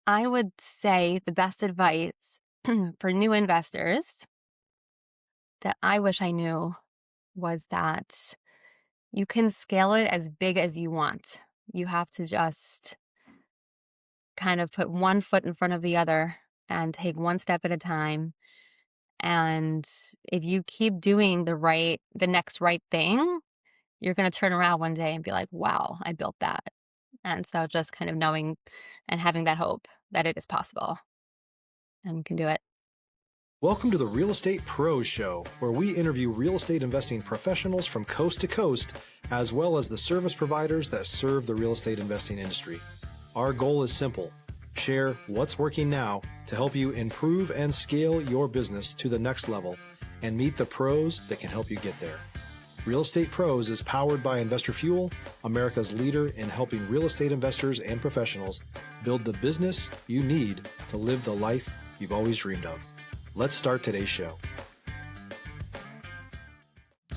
I would say the best advice for new investors that I wish I knew was that you can scale it as big as you want. You have to just kind of put one foot in front of the other and take one step at a time. And if you keep doing the next right thing, you're going to turn around one day and be like, wow, I built that. And so just kind of knowing and having that hope that it is possible and you can do it. Welcome to the Real Estate Pros Show, where we interview real estate investing professionals from coast to coast, as well as the service providers that serve the real estate investing industry. Our goal is simple: share what's working now to help you improve and scale your business to the next level and meet the pros that can help you get there. Real Estate Pros is powered by Investor Fuel, America's leader in helping real estate investors and professionals build the business you need to live the life you've always dreamed of. Let's start today's show.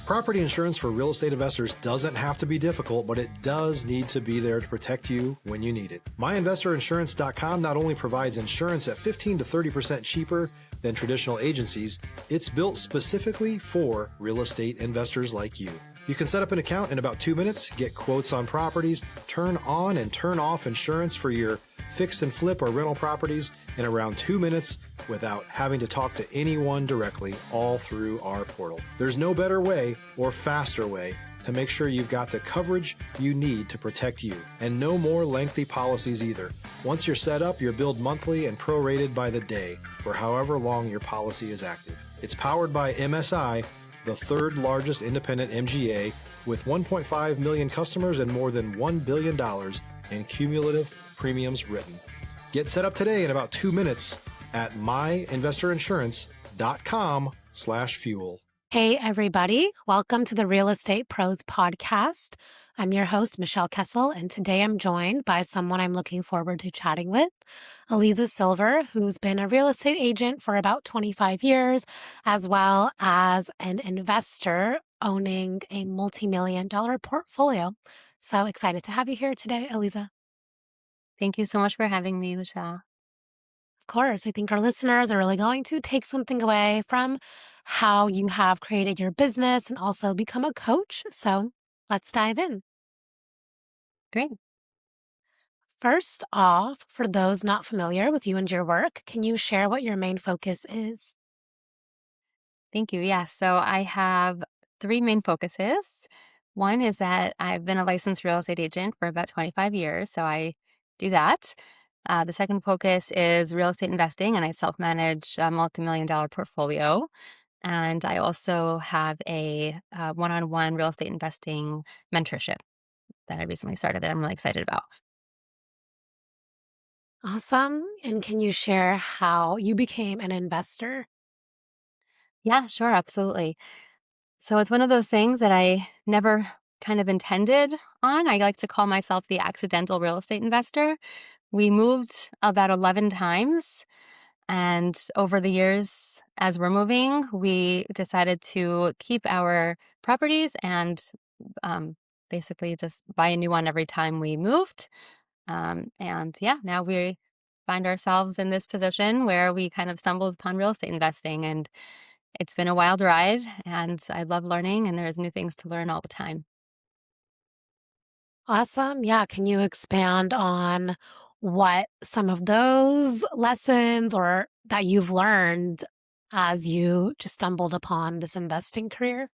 Property insurance for real estate investors doesn't have to be difficult, but it does need to be there to protect you when you need it. MyInvestorInsurance.com not only provides insurance at 15 to 30% cheaper than traditional agencies, it's built specifically for real estate investors like you. You can set up an account in about 2 minutes, get quotes on properties, turn on and turn off insurance for your fix and flip or rental properties in around 2 minutes without having to talk to anyone directly, all through our portal. There's no better way or faster way to make sure you've got the coverage you need to protect you, and no more lengthy policies either. Once you're set up, you're billed monthly and prorated by the day for however long your policy is active. It's powered by MSI, the third largest independent MGA, with 1.5 million customers and more than $1 billion in cumulative premiums written. Get set up today in about 2 minutes at myinvestorinsurance.com/fuel. Hey, everybody. Welcome to the Real Estate Pros podcast. I'm your host, Michelle Kesil, and today I'm joined by someone I'm looking forward to chatting with, Eliza Silver, who's been a real estate agent for about 25 years, as well as an investor owning a multi-million-dollar portfolio. So excited to have you here today, Eliza. Thank you so much for having me, Michelle. Of course, I think our listeners are really going to take something away from how you have created your business and also become a coach. So let's dive in. Great. First off, for those not familiar with you and your work, can you share what your main focus is? Thank you. Yeah. So I have three main focuses. One is that I've been a licensed real estate agent for about 25 years. So I do that. The second focus is real estate investing, and I self-manage a multi-million-dollar portfolio. And I also have a one-on-one real estate investing mentorship that I recently started that I'm really excited about. Awesome. And can you share how you became an investor? Yeah, sure. Absolutely. So it's one of those things that I never kind of intended on. I like to call myself the accidental real estate investor. We moved about 11 times. And over the years, as we're moving, we decided to keep our properties and basically just buy a new one every time we moved. And yeah, now we find ourselves in this position where we kind of stumbled upon real estate investing. And it's been a wild ride, and I love learning, and there's new things to learn all the time. Awesome. Yeah. Can you expand on what some of those lessons or that you've learned as you just stumbled upon this investing career?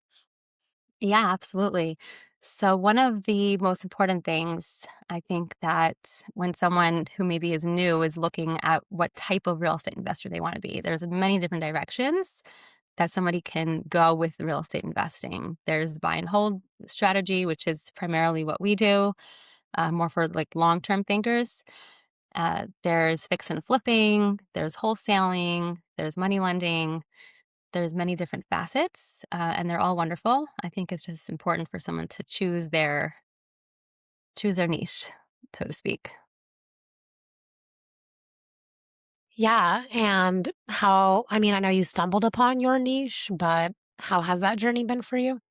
Yeah, absolutely. So one of the most important things, I think, that when someone who maybe is new is looking at what type of real estate investor they want to be, there's many different directions that somebody can go with real estate investing. There's buy and hold strategy, which is primarily what we do, more for like long-term thinkers. There's fix and flipping, there's wholesaling, there's money lending. There's many different facets, and they're all wonderful. I think it's just important for someone to choose their niche, so to speak. Yeah. And how, I mean, I know you stumbled upon your niche, but how has that journey been for you?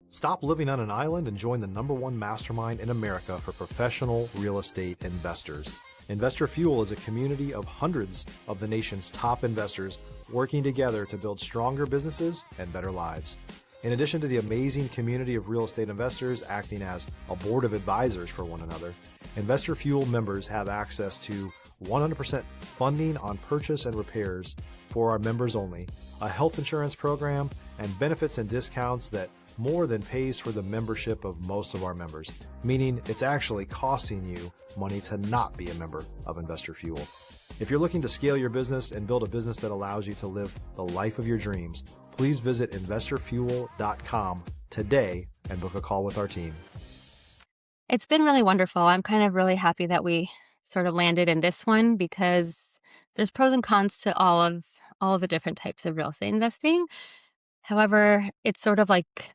Stop living on an island and join the #1 mastermind in America for professional real estate investors. Investor Fuel is a community of hundreds of the nation's top investors working together to build stronger businesses and better lives. In addition to the amazing community of real estate investors acting as a board of advisors for one another, Investor Fuel members have access to 100% funding on purchase and repairs for our members only, a health insurance program, and benefits and discounts that more than pays for the membership of most of our members, meaning it's actually costing you money to not be a member of Investor Fuel. If you're looking to scale your business and build a business that allows you to live the life of your dreams, please visit investorfuel.com today and book a call with our team. It's been really wonderful. I'm kind of really happy that we sort of landed in this one because there's pros and cons to all of the different types of real estate investing. However, it's sort of like,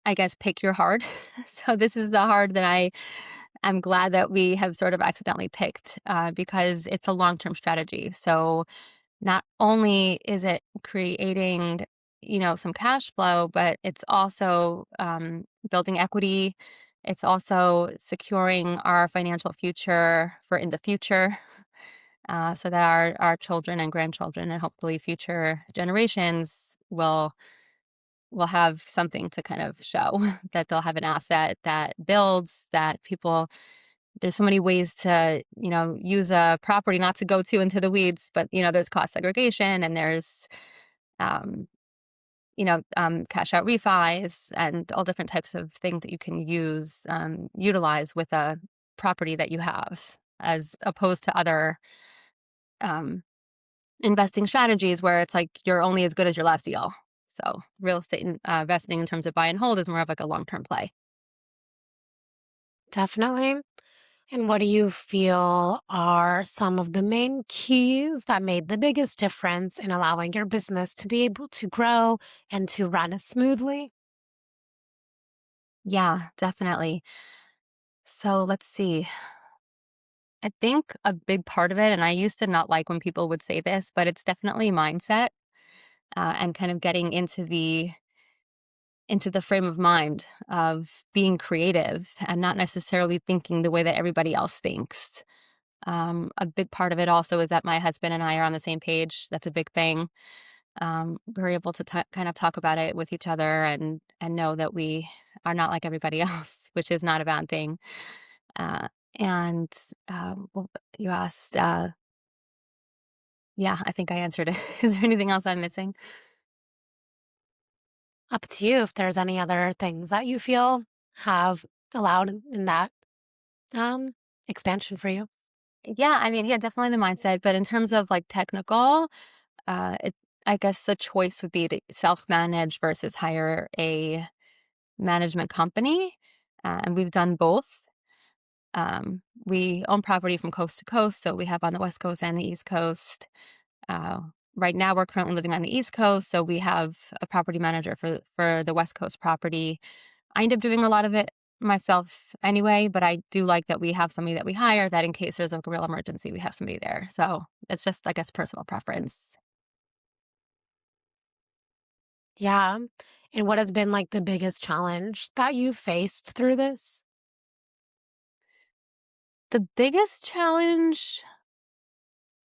I guess, pick your hard. So this is the hard that I'm glad that we have sort of accidentally picked because it's a long-term strategy. So not only is it creating, some cash flow, but it's also building equity. It's also securing our financial future for in the future so that our children and grandchildren and hopefully future generations will have something to kind of show that they'll have an asset that builds, that people, there's so many ways to, use a property, not to go too into the weeds, but, there's cost segregation and there's, cash out refis and all different types of things that you can utilize with a property that you have as opposed to other, um, investing strategies where it's like you're only as good as your last deal. So real estate investing in terms of buy and hold is more of like a long-term play. Definitely. And what do you feel are some of the main keys that made the biggest difference in allowing your business to be able to grow and to run smoothly? Yeah, definitely. So let's see. I think a big part of it, and I used to not like when people would say this, but it's definitely mindset and kind of getting into the frame of mind of being creative and not necessarily thinking the way that everybody else thinks. A big part of it also is that my husband and I are on the same page. That's a big thing. We're able to kind of talk about it with each other and know that we are not like everybody else, which is not a bad thing. Uh, and well, you asked, yeah, I think I answered it. Is there anything else I'm missing? Up to you if there's any other things that you feel have allowed in that um, expansion for you. Yeah, I mean, yeah, definitely the mindset. But in terms of like technical, it I guess the choice would be to self-manage versus hire a management company, and we've done both. We own property from coast to coast, so we have on the West Coast and the East Coast. Uh, right now, we're currently living on the East Coast, so we have a property manager for the West Coast property. I end up doing a lot of it myself anyway, but I do like that we have somebody that we hire that in case there's a real emergency, we have somebody there. So it's just, I guess, personal preference. Yeah. And what has been like the biggest challenge that you faced through this? The biggest challenge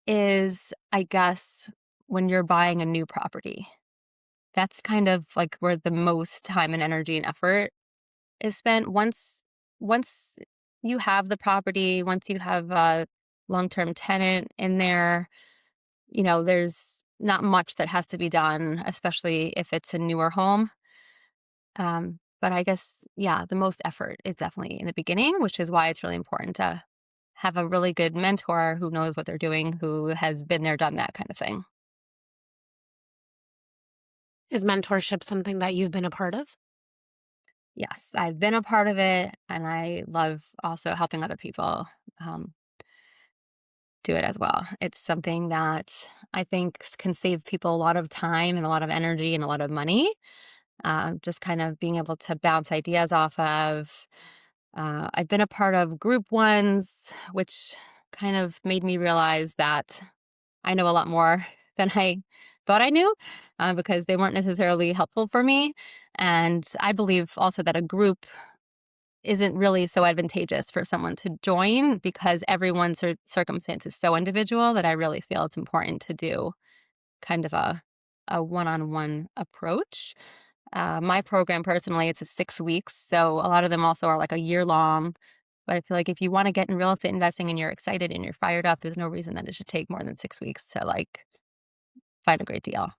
is, I guess, when you're buying a new property. That's kind of like where the most time and energy and effort is spent. Once you have the property, once you have a long-term tenant in there, there's not much that has to be done, especially if it's a newer home. But I guess, yeah, the most effort is definitely in the beginning, which is why it's really important to have a really good mentor who knows what they're doing, who has been there, done that kind of thing. Is mentorship something that you've been a part of? Yes, I've been a part of it, and I love also helping other people um, do it as well. It's something that I think can save people a lot of time and a lot of energy and a lot of money. Just kind of being able to bounce ideas off of. I've been a part of group ones, which kind of made me realize that I know a lot more than I thought I knew because they weren't necessarily helpful for me. And I believe also that a group isn't really so advantageous for someone to join because everyone's circumstance is so individual that I really feel it's important to do kind of a one-on-one approach. My program personally, it's a 6 weeks, so a lot of them also are like a year long. But I feel like if you want to get in real estate investing and you're excited and you're fired up, there's no reason that it should take more than 6 weeks to like find a great deal.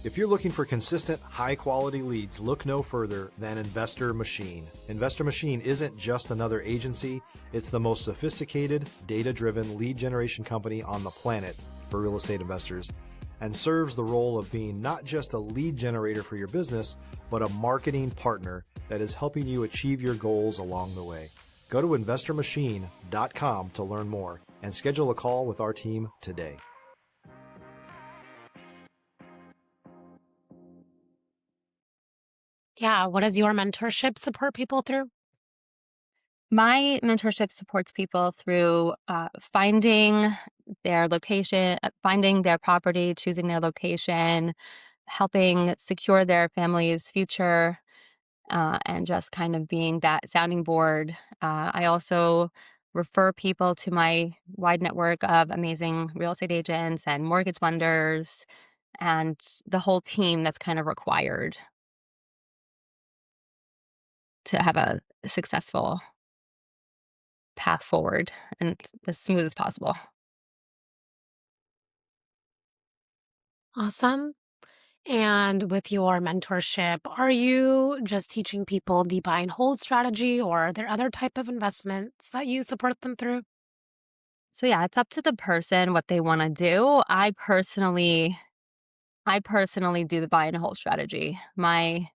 If you're looking for consistent, high quality leads, look no further than Investor Machine. Investor Machine isn't just another agency, it's the most sophisticated, data driven lead generation company on the planet for real estate investors, and serves the role of being not just a lead generator for your business, but a marketing partner that is helping you achieve your goals along the way. Go to investormachine.com to learn more and schedule a call with our team today. Yeah. What does your mentorship support people through? My mentorship supports people through finding their location, finding their property, choosing their location, helping secure their family's future, and just kind of being that sounding board. I also refer people to my wide network of amazing real estate agents and mortgage lenders and the whole team that's kind of required to have a successful path forward and as smooth as possible. Awesome. And with your mentorship, are you just teaching people the buy and hold strategy, or are there other type of investments that you support them through? So yeah, it's up to the person what they want to do. I personally do the buy and hold strategy. My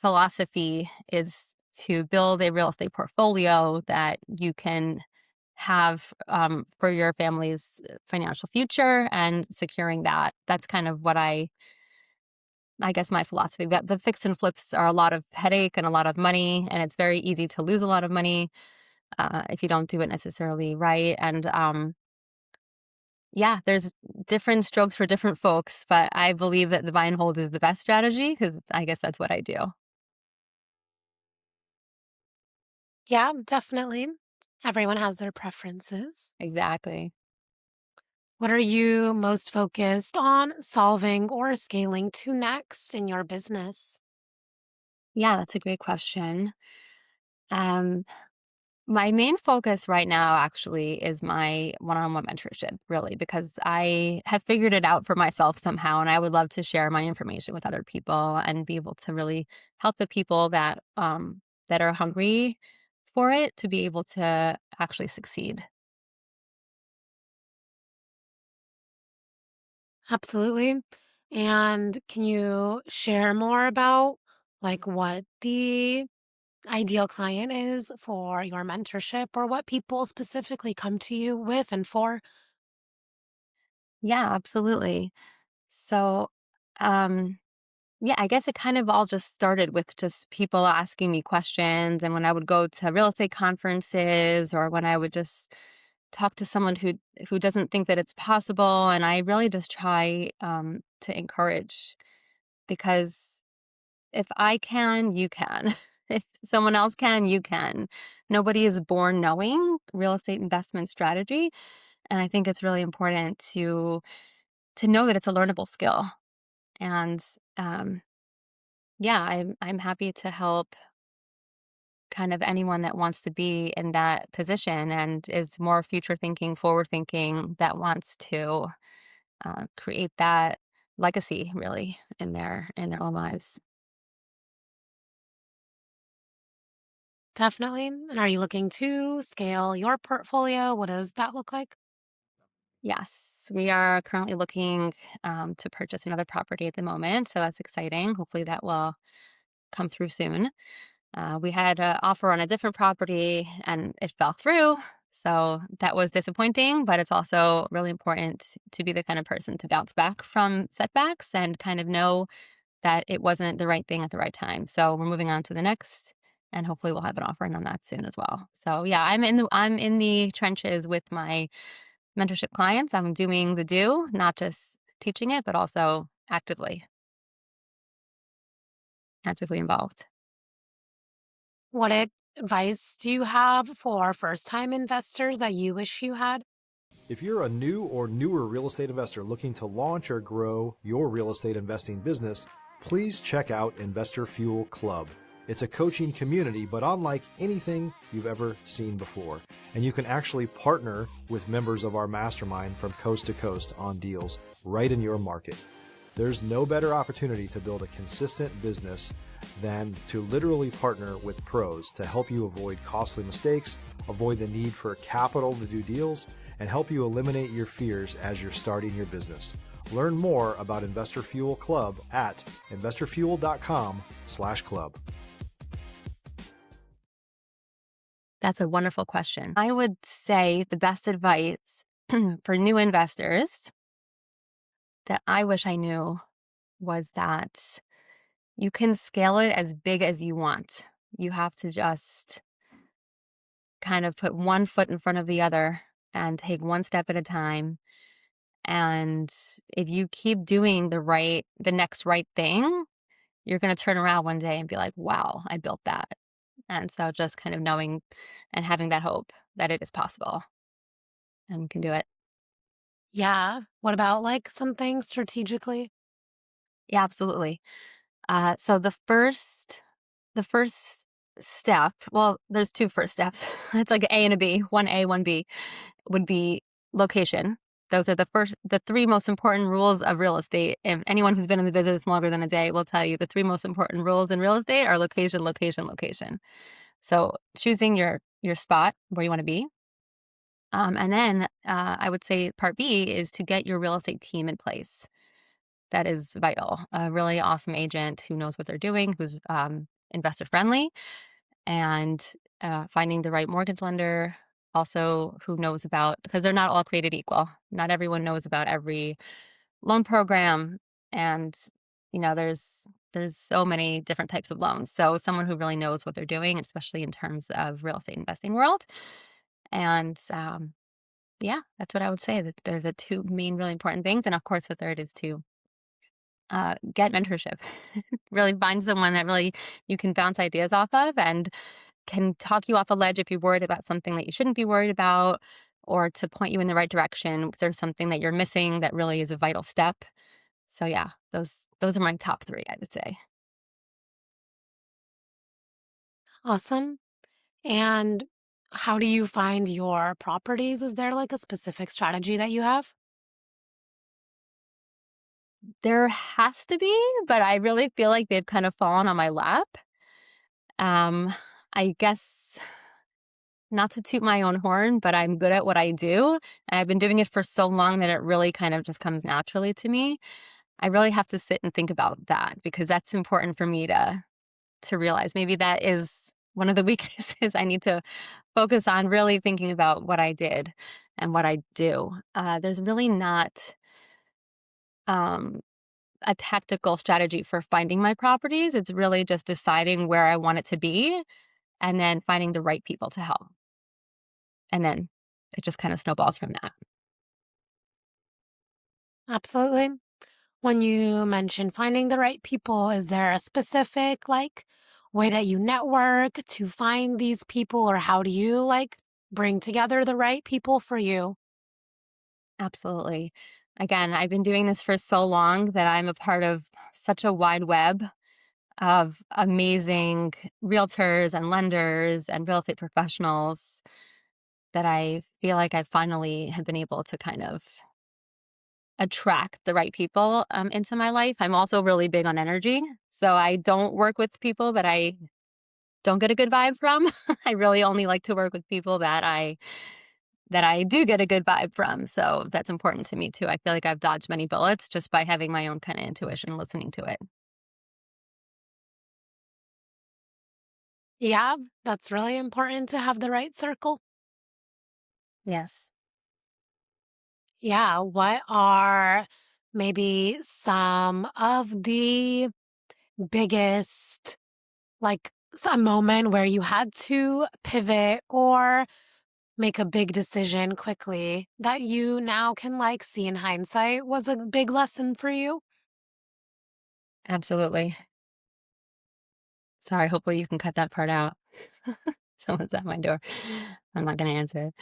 philosophy is to build a real estate portfolio that you can have for your family's financial future and securing that. That's kind of what I guess my philosophy. But the fix and flips are a lot of headache and a lot of money, and it's very easy to lose a lot of money if you don't do it necessarily right. And yeah, there's different strokes for different folks, but I believe that the buy and hold is the best strategy because I guess that's what I do. Yeah, definitely. Everyone has their preferences. Exactly. What are you most focused on solving or scaling to next in your business? Yeah, that's a great question. Um, my main focus right now actually is my one-on-one mentorship, really, because I have figured it out for myself somehow, and I would love to share my information with other people and be able to really help the people that are hungry for it to be able to actually succeed. Absolutely. And can you share more about like what the ideal client is for your mentorship or what people specifically come to you with and for? Yeah, absolutely. So, um, yeah, I guess it kind of all just started with just people asking me questions. And when I would go to real estate conferences or when I would just talk to someone who doesn't think that it's possible. And I really just try to encourage because if I can, you can. If someone else can, you can. Nobody is born knowing real estate investment strategy. And I think it's really important to know that it's a learnable skill. And um, yeah, I'm happy to help kind of anyone that wants to be in that position and is more future thinking, forward thinking, that wants to create that legacy really in their own lives. Definitely. And are you looking to scale your portfolio? What does that look like? Yes, we are currently looking to purchase another property at the moment, so that's exciting. Hopefully, that will come through soon. We had an offer on a different property and it fell through. So that was disappointing, but it's also really important to be the kind of person to bounce back from setbacks and kind of know that it wasn't the right thing at the right time. So we're moving on to the next and hopefully we'll have an offer in on that soon as well. So yeah, I'm in the trenches with my mentorship clients. I'm doing the do, not just teaching it, but also actively. actively involved. What advice do you have for first time investors that you wish you had? If you're a new or newer real estate investor looking to launch or grow your real estate investing business, please check out Investor Fuel Club. It's a coaching community, but unlike anything you've ever seen before. And you can actually partner with members of our mastermind from coast to coast on deals right in your market. There's no better opportunity to build a consistent business than to literally partner with pros to help you avoid costly mistakes, avoid the need for capital to do deals, and help you eliminate your fears as you're starting your business. Learn more about Investor Fuel Club at investorfuel.com/club. That's a wonderful question. I would say the best advice for new investors that I wish I knew was that you can scale it as big as you want. You have to just kind of put one foot in front of the other and take one step at a time. And if you keep doing the next right thing, you're going to turn around one day and be like, wow, I built that. And so just kind of knowing and having that hope that it is possible and you can do it. Yeah. What about like something strategically? Yeah, absolutely. So the first step, well, there's two first steps. It's like A and a B, one A, one B, would be location. Those are the three most important rules of real estate. If anyone who's been in the business longer than a day will tell you the three most important rules in real estate are location, location, location. So choosing your spot where you want to be. And then I would say part B is to get your real estate team in place. That is vital. A really awesome agent who knows what they're doing, who's investor friendly, and finding the right mortgage lender also who knows about, because they're not all created equal. Not everyone knows about every loan program, and there's so many different types of loans. So someone who really knows what they're doing, especially in terms of real estate investing world. And yeah, that's what I would say. That there's the two main really important things, and of course the third is to get mentorship. Really find someone that really you can bounce ideas off of and can talk you off a ledge if you're worried about something that you shouldn't be worried about, or to point you in the right direction if there's something that you're missing that really is a vital step. So yeah, those are my top three, I would say. Awesome. And how do you find your properties? Is there like a specific strategy that you have? There has to be, but I really feel like they've kind of fallen on my lap. Um, I guess not to toot my own horn, but I'm good at what I do. And I've been doing it for so long that it really kind of just comes naturally to me. I really have to sit and think about that because that's important for me to realize. Maybe that is one of the weaknesses I need to focus on, really thinking about what I did and what I do. There's really not um, a tactical strategy for finding my properties. It's really just deciding where I want it to be and then finding the right people to help. And then it just kind of snowballs from that. Absolutely. When you mention finding the right people, is there a specific like way that you network to find these people, or how do you like bring together the right people for you? Absolutely. Again, I've been doing this for so long that I'm a part of such a wide web of amazing realtors and lenders and real estate professionals that I feel like I finally have been able to kind of attract the right people into my life. I'm also really big on energy. So I don't work with people that I don't get a good vibe from. I really only like to work with people that I do get a good vibe from. So that's important to me too. I feel like I've dodged many bullets just by having my own kind of intuition, listening to it. Yeah, that's really important to have the right circle. Yes. Yeah, what are maybe some of the biggest, like, a moment where you had to pivot or make a big decision quickly that you now can, like, see in hindsight was a big lesson for you? Absolutely. Sorry, hopefully you can cut that part out. Someone's at my door. I'm not gonna answer it.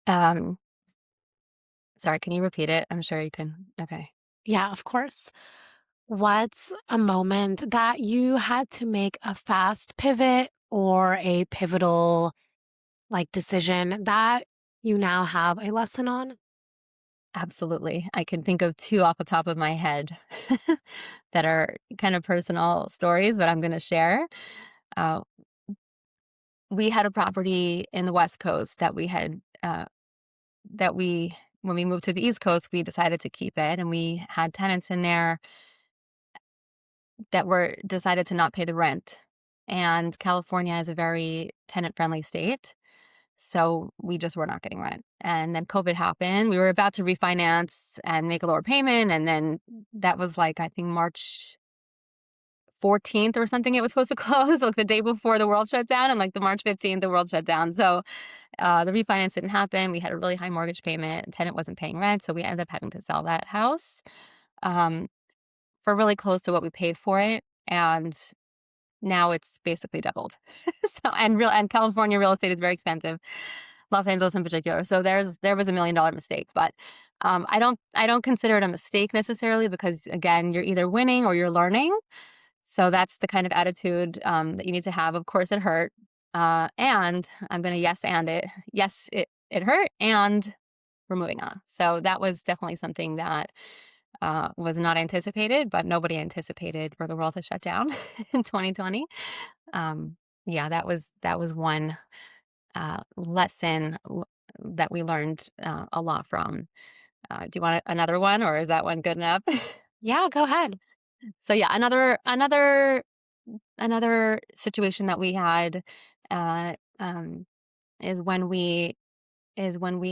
Um, Sorry, can you repeat it? I'm sure you can. Okay. Yeah, of course. What's a moment that you had to make a fast pivot or a pivotal decision that you now have a lesson on? Absolutely. I can think of 2 off the top of my head that are kind of personal stories, but I'm gonna share. Uh, we had a property in the West Coast that we had, that we when we moved to the East Coast, we decided to keep it, and we had tenants in there that were decided to not pay the rent. And California is a very tenant-friendly state, so we just were not getting rent. And then COVID happened. We were about to refinance and make a lower payment, and then that was, like, I think March 14th or something it was supposed to close, like, the day before the world shut down, and, like, the March 15th, the world shut down. So, the refinance didn't happen. We had a really high mortgage payment, and tenant wasn't paying rent, so we ended up having to sell that house, um, for really close to what we paid for it, and now it's basically doubled. So and California real estate is very expensive, Los Angeles in particular. So there was $1 million mistake, but I don't consider it a mistake necessarily because again, you're either winning or you're learning. So that's the kind of attitude that you need to have. Of course, it hurt, and I'm gonna yes and it. Yes, it hurt, and we're moving on. So that was definitely something that was not anticipated, but nobody anticipated for the world to shut down in 2020. Um, yeah, that was one lesson that we learned a lot from. Do you want another one, or is that one good enough? Yeah, go ahead. So yeah, another situation that we had uh, um, is when we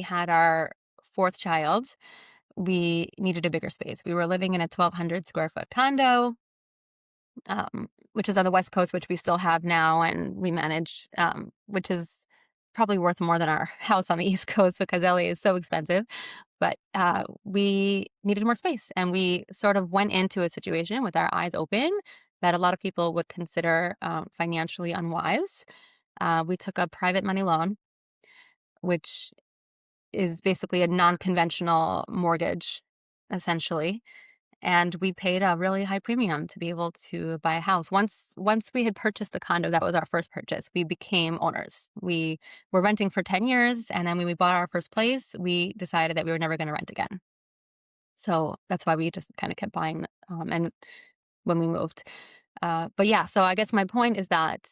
had our fourth child. We needed a bigger space. We were living in a 1,200 square foot condo, which is on the West Coast, which we still have now, and we manage, which is probably worth more than our house on the East Coast because LA is so expensive. But we needed more space, and we sort of went into a situation with our eyes open that a lot of people would consider financially unwise. We took a private money loan, which is basically a non-conventional mortgage, essentially. And we paid a really high premium to be able to buy a house. Once we had purchased the condo, that was our first purchase. We became owners. We were renting for 10 years, and then when we bought our first place, we decided that we were never going to rent again. So that's why we just kind of kept buying. And when we moved, but yeah. So I guess my point is that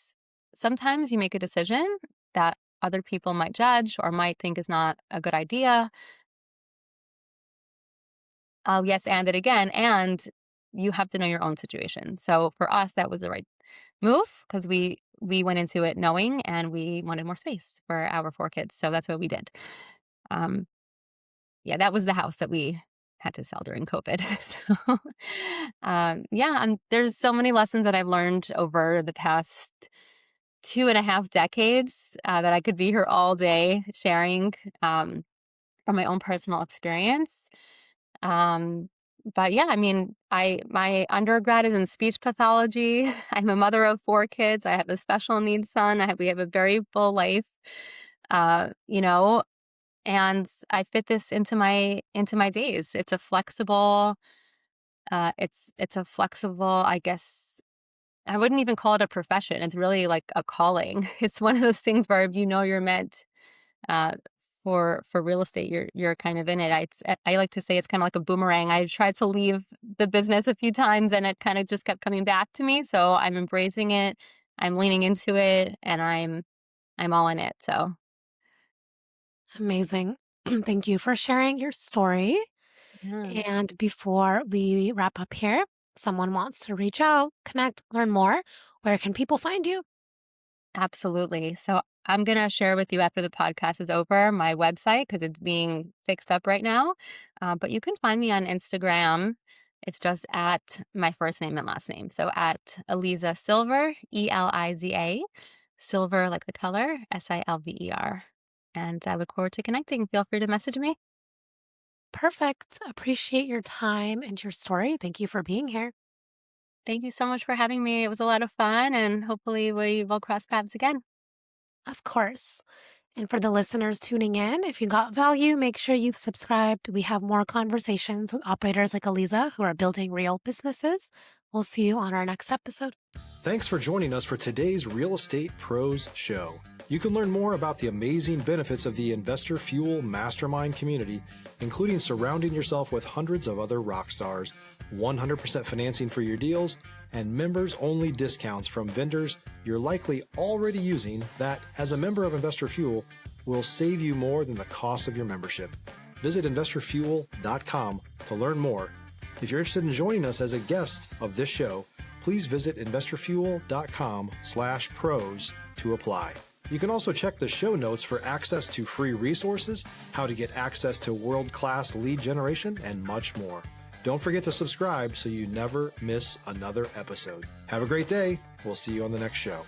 sometimes you make a decision that other people might judge or might think is not a good idea. I'll yes and it again, and you have to know your own situation. So for us, that was the right move because we went into it knowing, and we wanted more space for our 4 kids. So that's what we did. Um, yeah, that was the house that we had to sell during COVID. So, yeah, there's so many lessons that I've learned over the past 2.5 decades that I could be here all day sharing from my own personal experience. Um, but yeah, I mean, my undergrad is in speech pathology. I'm a mother of 4 kids. I have a special needs son. We have a very full life. Uh, you know, and I fit this into my days. It's a flexible, I guess I wouldn't even call it a profession. It's really like a calling. It's one of those things where you're meant uh, for real estate. You're kind of in it. I like to say it's kind of like a boomerang. I tried to leave the business a few times, and it kind of just kept coming back to me. So I'm embracing it. I'm leaning into it, and I'm all in it. So Amazing. Thank you for sharing your story. yeah. And before we wrap up here, someone wants to reach out, connect, learn more. Where can people find you? Absolutely. So I'm going to share with you after the podcast is over my website because it's being fixed up right now. But you can find me on Instagram. It's just at my first name and last name. So at Eliza Silver, Eliza, Silver like the color, Silver. And I look forward to connecting. Feel free to message me. Perfect. Appreciate your time and your story. Thank you for being here. Thank you so much for having me. It was a lot of fun, and hopefully we will cross paths again. Of course. And for the listeners tuning in, if you got value, make sure you've subscribed. We have more conversations with operators like Eliza who are building real businesses. We'll see you on our next episode. Thanks for joining us for today's Real Estate Pros Show. You can learn more about the amazing benefits of the Investor Fuel Mastermind community, including surrounding yourself with hundreds of other rock stars, 100% financing for your deals, and members-only discounts from vendors you're likely already using that, as a member of Investor Fuel, will save you more than the cost of your membership. Visit investorfuel.com to learn more. If you're interested in joining us as a guest of this show, please visit investorfuel.com/pros to apply. You can also check the show notes for access to free resources, how to get access to world-class lead generation, and much more. Don't forget to subscribe so you never miss another episode. Have a great day. We'll see you on the next show.